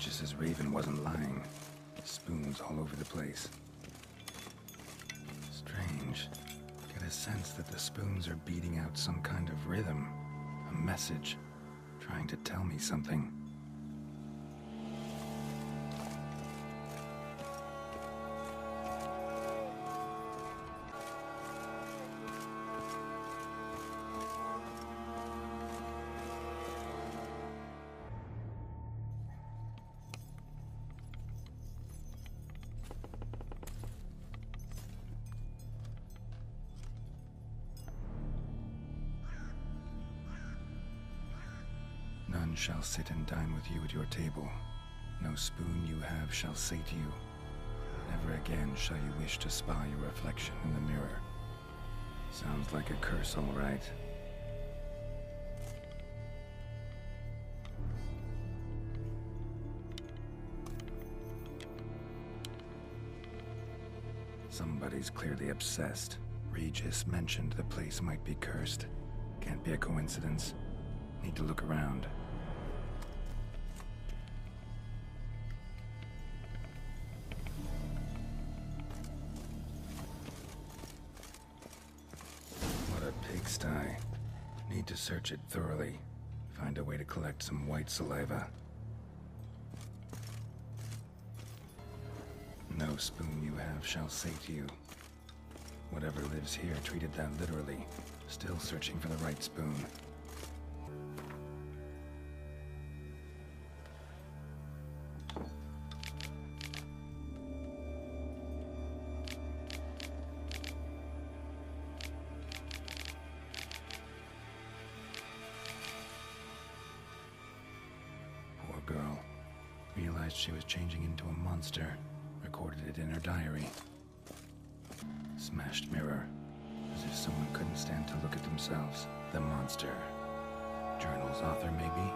Regis's raven wasn't lying. Spoons all over the place. Strange. Get a sense that the spoons are beating out some kind of rhythm. A message. Trying to tell me something. None shall sit and dine with you at your table. No spoon you have shall say to you, never again shall you wish to spy your reflection in the mirror. Sounds like a curse, all right. Somebody's clearly obsessed. Regis mentioned the place might be cursed. Can't be a coincidence. Need to look around. What a pigsty. Need to search it thoroughly. Find a way to collect some white saliva. No spoon you have shall say to you. Whatever lives here treated that literally. Still searching for the right spoon. Poor girl. Realized she was changing into a monster. Recorded it in her diary. Smashed mirror. As if someone couldn't stand to look at themselves. The monster. Journal's author, maybe?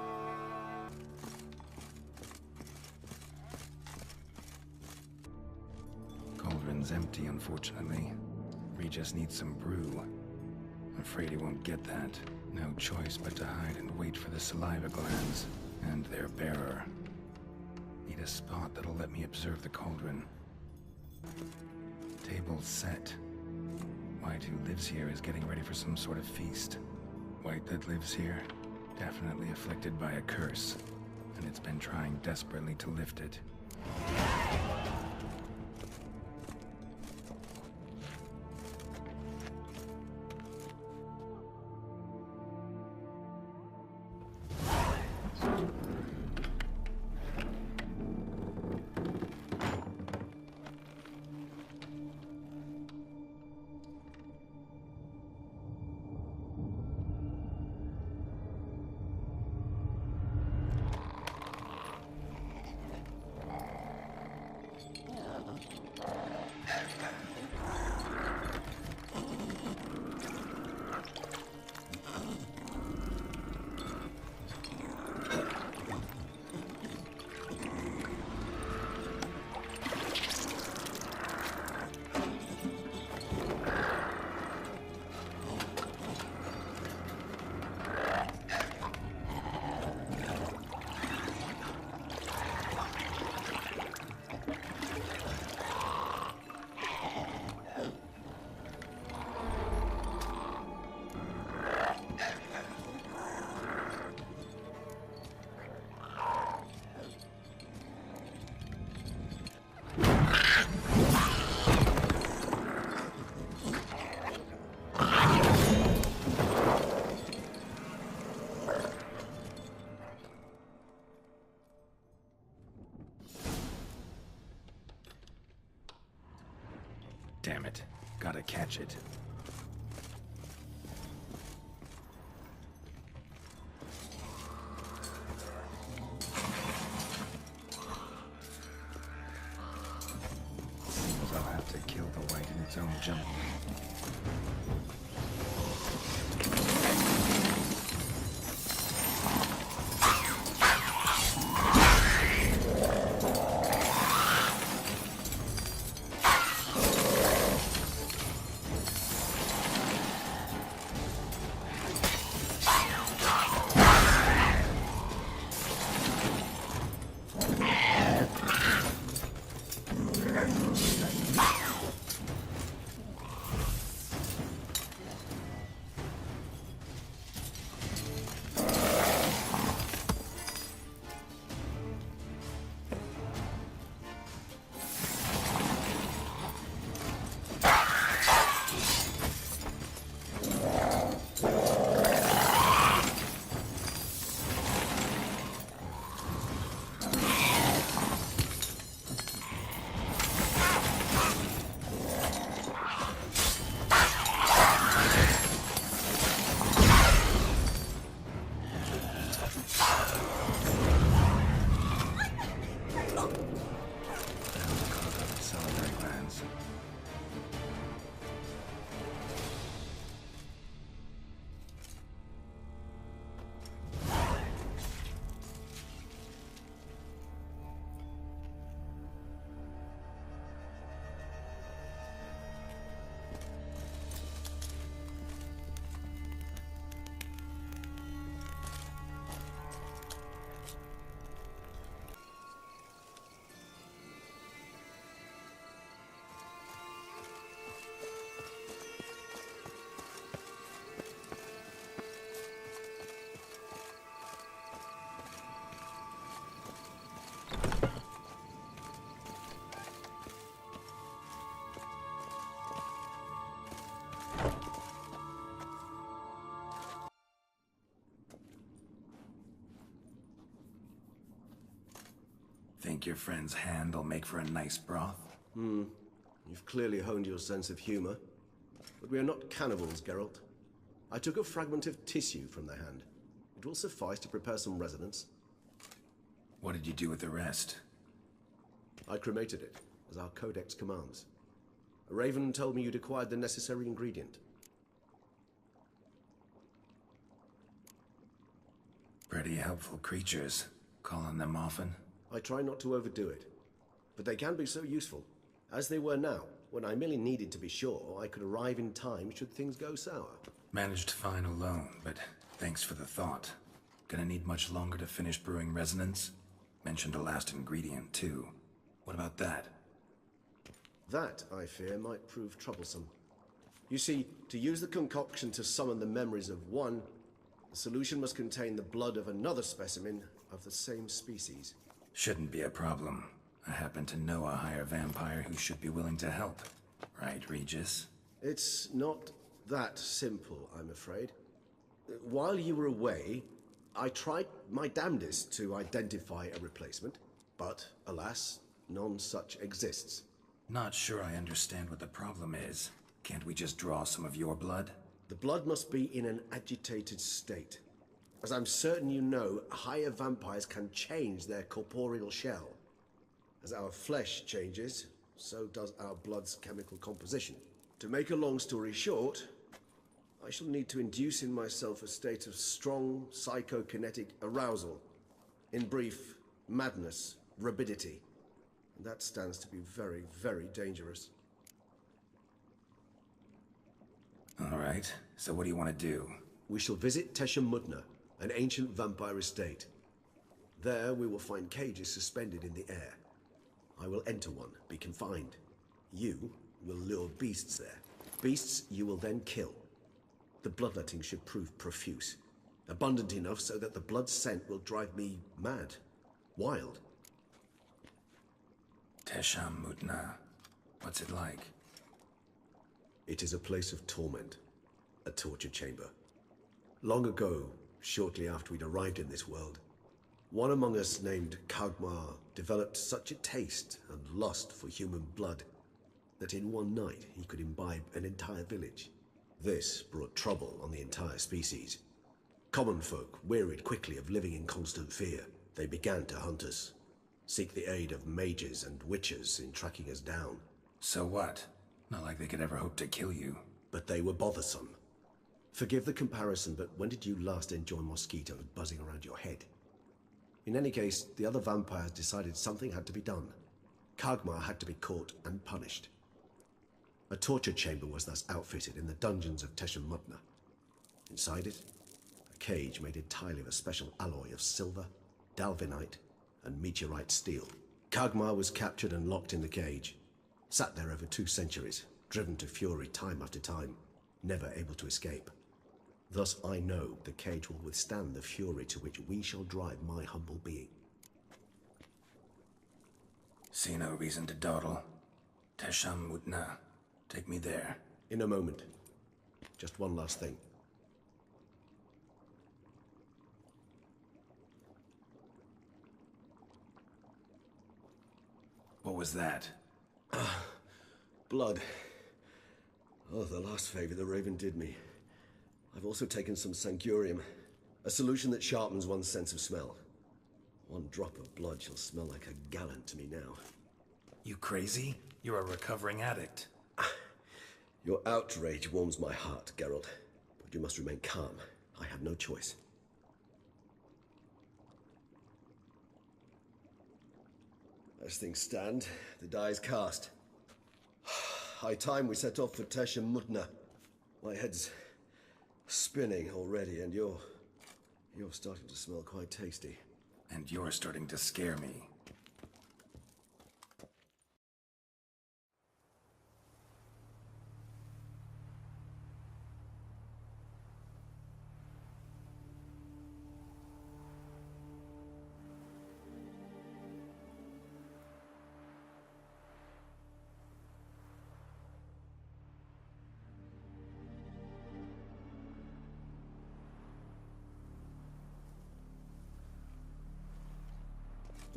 Cauldron's empty, unfortunately. Regis needs some brew. Afraid he won't get that. No choice but to hide and wait for the saliva glands. And their bearer. Need a spot that'll let me observe the cauldron. Table's set. White who lives here is getting ready for some sort of feast. White that lives here, definitely afflicted by a curse, and it's been trying desperately to lift it. Damn it. Gotta catch it. Seems I'll have to kill the white in its own jungle. Think your friend's hand will make for a nice broth? You've clearly honed your sense of humor. But we are not cannibals, Geralt. I took a fragment of tissue from the hand. It will suffice to prepare some resonance. What did you do with the rest? I cremated it, as our codex commands. A raven told me you'd acquired the necessary ingredient. Pretty helpful creatures. Call on them often? I try not to overdo it. But they can be so useful, as they were now, when I merely needed to be sure I could arrive in time should things go sour. Managed fine alone, but thanks for the thought. Gonna need much longer to finish brewing resonance? Mentioned a last ingredient, too. What about that? That, I fear, might prove troublesome. You see, to use the concoction to summon the memories of one, the solution must contain the blood of another specimen of the same species. Shouldn't be a problem. I happen to know a higher vampire who should be willing to help. Right, Regis? It's not that simple, I'm afraid. While you were away, I tried my damnedest to identify a replacement, but alas, none such exists. Not sure I understand what the problem is. Can't we just draw some of your blood? The blood must be in an agitated state. As I'm certain you know, higher vampires can change their corporeal shell. As our flesh changes, so does our blood's chemical composition. To make a long story short, I shall need to induce in myself a state of strong psychokinetic arousal. In brief, madness, rabidity. And that stands to be very, very dangerous. All right, so what do you want to do? We shall visit Tesha Mudna, an ancient vampire estate. There we will find cages suspended in the air. I will enter one, be confined. You will lure beasts there. Beasts you will then kill. The bloodletting should prove profuse. Abundant enough so that the blood scent will drive me mad. Wild. Tesha Mudna. What's it like? It is a place of torment. A torture chamber. Long ago, shortly after we'd arrived in this world, one among us named Kagmar developed such a taste and lust for human blood that in one night he could imbibe an entire village. This brought trouble on the entire species. Common folk wearied quickly of living in constant fear. They began to hunt us, seek the aid of mages and witches in tracking us down. So what? Not like they could ever hope to kill you. But they were bothersome. Forgive the comparison, but when did you last enjoy mosquitoes buzzing around your head? In any case, the other vampires decided something had to be done. Kagmar had to be caught and punished. A torture chamber was thus outfitted in the dungeons of Tesha Mudna. Inside it, a cage made entirely of a special alloy of silver, dalvinite, and meteorite steel. Kagmar was captured and locked in the cage. Sat there over 2 centuries, driven to fury time after time, never able to escape. Thus I know the cage will withstand the fury to which we shall drive my humble being. See no reason to dawdle. Tesha Mudna. Take me there. In a moment. Just one last thing. What was that? Blood. Oh, the last favor the Raven did me. I've also taken some Sangurium, a solution that sharpens one's sense of smell. One drop of blood shall smell like a gallon to me now. You crazy? You're a recovering addict. Your outrage warms my heart, Geralt. But you must remain calm. I have no choice. As things stand, the die is cast. High time we set off for Tesha Mudna. My head's spinning already, and you're starting to smell quite tasty. And you're starting to scare me.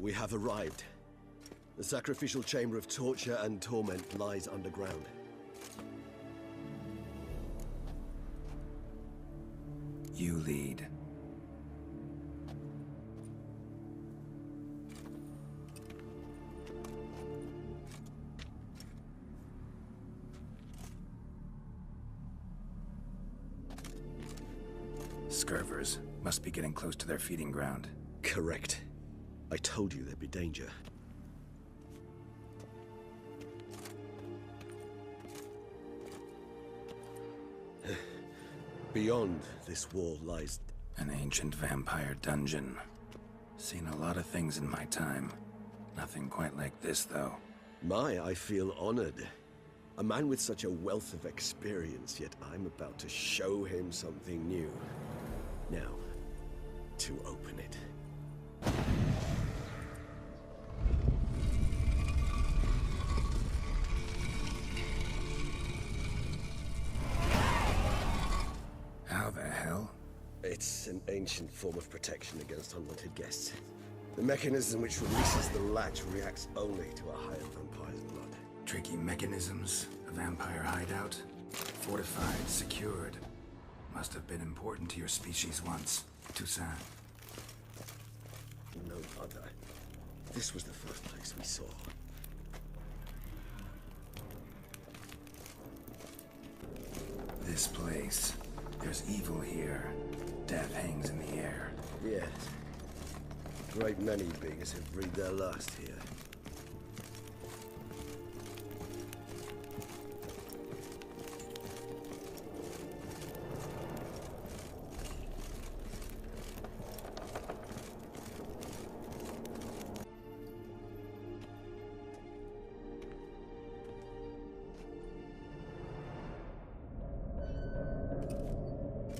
We have arrived. The sacrificial chamber of torture and torment lies underground. You lead. Scurvers must be getting close to their feeding ground. Correct. I told you there'd be danger. Beyond this wall lies... An ancient vampire dungeon. Seen a lot of things in my time. Nothing quite like this, though. I feel honored. A man with such a wealth of experience, yet I'm about to show him something new. Now, to open it. How the hell? It's an ancient form of protection against unwanted guests. The mechanism which releases the latch reacts only to a higher vampire's blood. Tricky mechanisms, a vampire hideout. Fortified, secured. Must have been important to your species once. Toussaint. No other. This was the first place we saw. This place. There's evil here. Death hangs in the air. Yes. A great many beings have breathed their last here.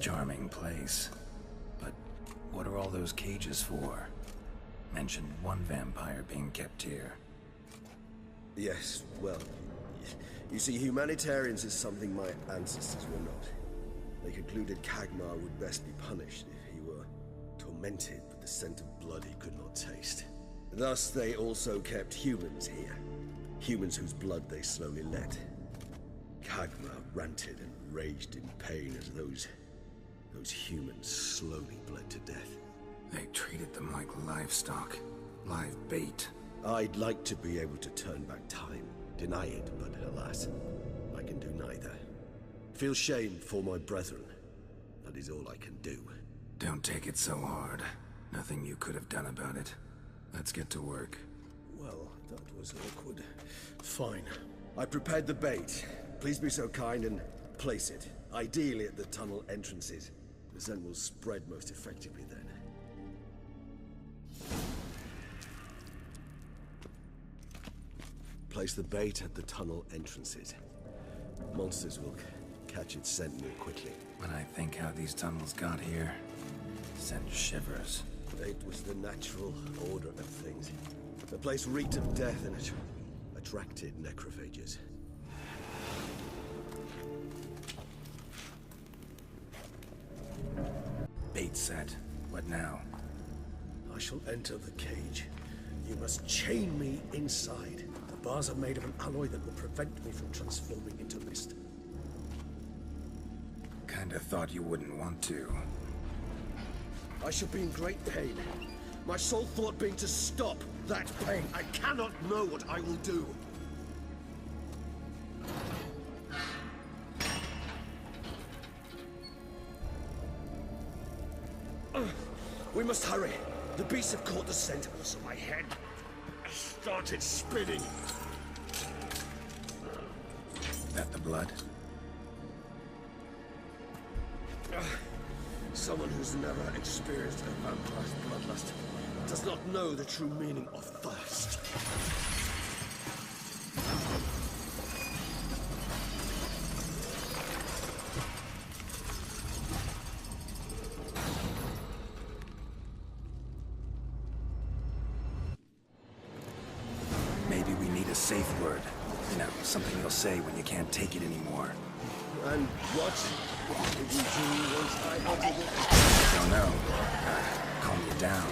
Charming place. But what are all those cages for? Mentioned one vampire being kept here. Yes, well, you see, humanitarians is something my ancestors were not. They concluded Kagmar would best be punished if he were tormented with the scent of blood he could not taste. Thus, they also kept humans here. Humans whose blood they slowly let. Kagmar ranted and raged in pain as those humans slowly bled to death. They treated them like livestock. Live bait. I'd like to be able to turn back time, deny it, but alas, I can do neither. Feel shame for my brethren. That is all I can do. Don't take it so hard. Nothing you could have done about it. Let's get to work. Well, that was awkward. Fine. I prepared the bait. Please be so kind and place it. Ideally at the tunnel entrances. The scent will spread most effectively then. Place the bait at the tunnel entrances. Monsters will catch its scent more quickly. When I think how these tunnels got here, send shivers. It was the natural order of things. The place reeked of death and it attracted necrophages. Bait set. What now? I shall enter the cage. You must chain me inside. The bars are made of an alloy that will prevent me from transforming into mist. Kinda thought you wouldn't want to. I shall be in great pain. My sole thought being to stop that pain. I cannot know what I will do. We must hurry. The beasts have caught the scent, so my head started spinning. That the blood? Someone who's never experienced a vampire's bloodlust does not know the true meaning of thirst. Maybe we need a safe word. You know, something you'll say when you can't take it anymore. And what did you do once I uttered it? Don't know. Calm you down.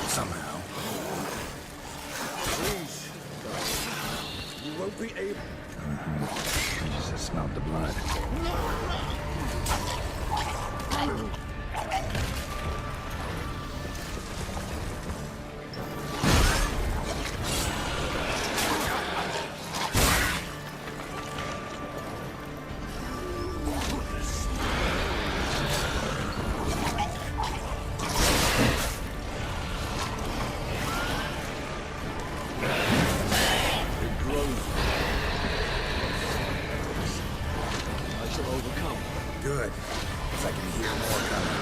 Somehow. be able... I just smelled the blood. Good, because I can hear more coming.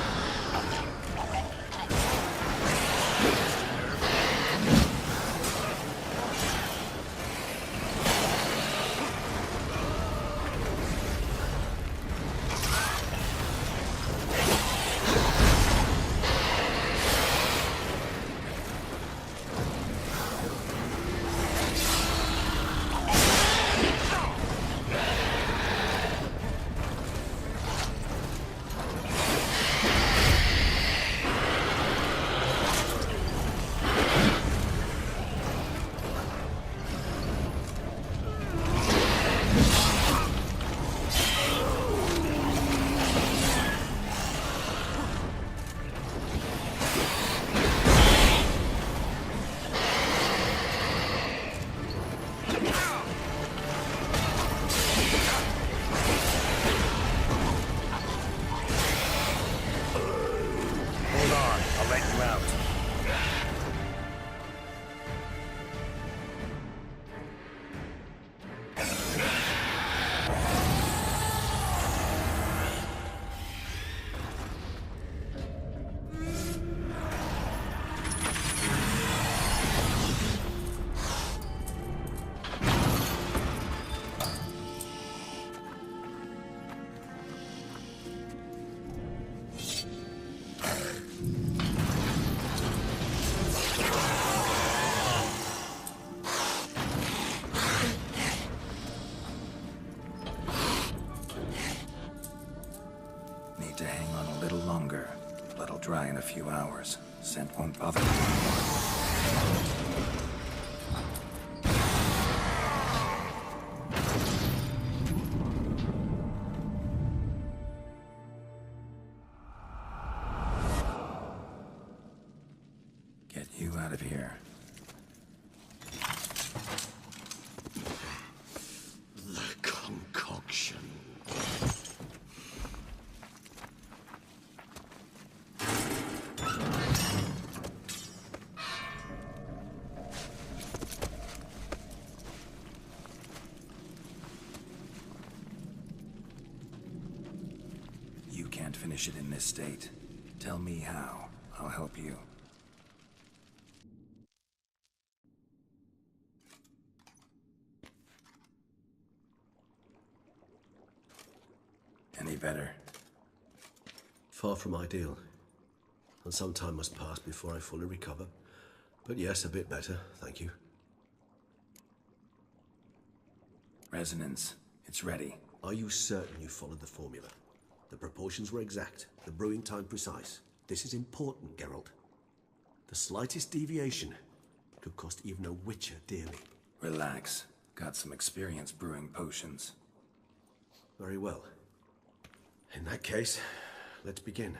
To hang on a little longer. Blood'll dry in a few hours. Scent won't bother me anymore. Get you out of here. The concoction. You can't finish it in this state. Tell me how. I'll help you. Any better? Far from ideal. And some time must pass before I fully recover. But yes, a bit better, thank you. Resonance. It's ready. Are you certain you followed the formula? The proportions were exact, the brewing time precise. This is important, Geralt. The slightest deviation could cost even a witcher dearly. Relax. Got some experience brewing potions. Very well. In that case, let's begin.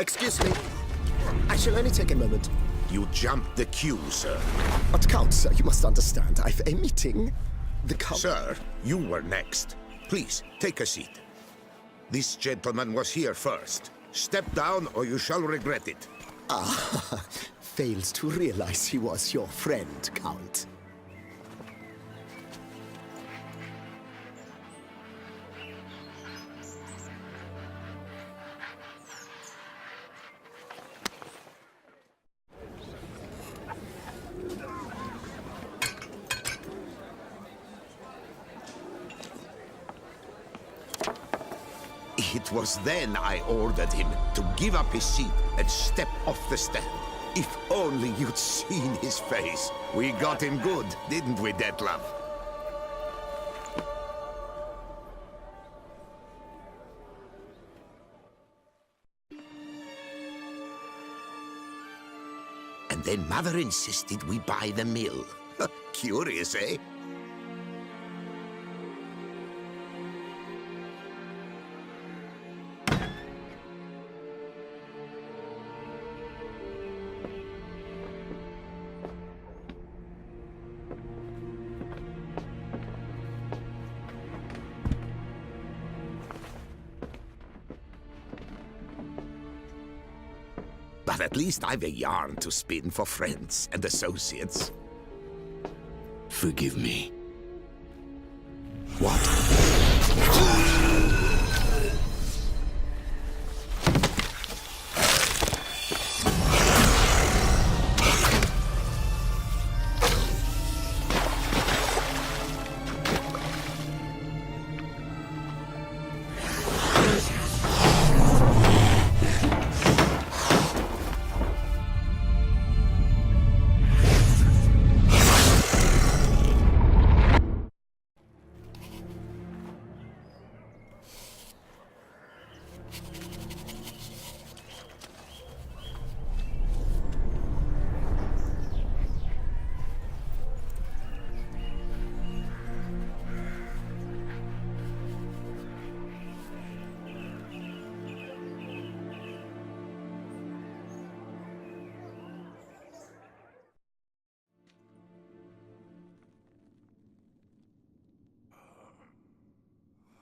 Excuse me. I shall only take a moment. You jumped the queue, sir. But Count, sir, you must understand. I've a meeting. The Count... Sir, you were next. Please, take a seat. This gentleman was here first. Step down or you shall regret it. Ah, fails to realize he was your friend, Count. It was then I ordered him to give up his seat and step off the stand. If only you'd seen his face. We got him good, didn't we, Detlef? And then Mother insisted we buy the mill. Curious, eh? But at least I've a yarn to spin for friends and associates. Forgive me. What?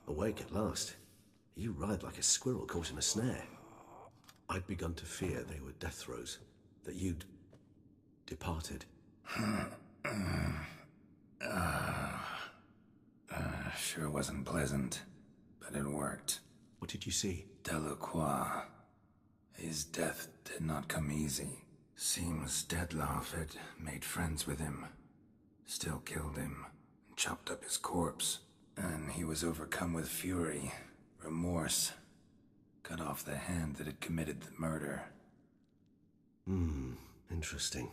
Awake at last. You ride like a squirrel caught in a snare. I'd begun to fear they were death throes, that you'd departed. Sure wasn't pleasant, but it worked. What did you see? Delacroix. His death did not come easy. Seems Detlef had made friends with him. Still killed him, and chopped up his corpse. And he was overcome with fury, remorse. Cut off the hand that had committed the murder. Interesting.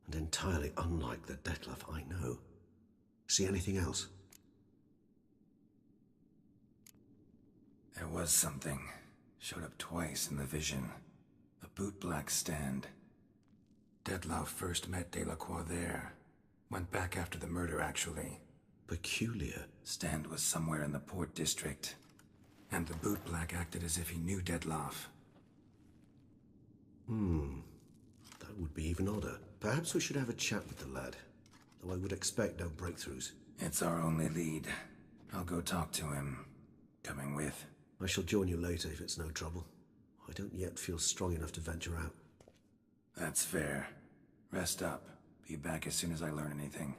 And entirely unlike the Detlef I know. See anything else? There was something. Showed up twice in the vision. A bootblack stand. Detlef first met Delacroix there. Went back after the murder, actually. Peculiar. Stand was somewhere in the port district. And the bootblack acted as if he knew Detlef. That would be even odder. Perhaps we should have a chat with the lad. Though I would expect no breakthroughs. It's our only lead. I'll go talk to him. Coming with? I shall join you later if it's no trouble. I don't yet feel strong enough to venture out. That's fair. Rest up. Be back as soon as I learn anything.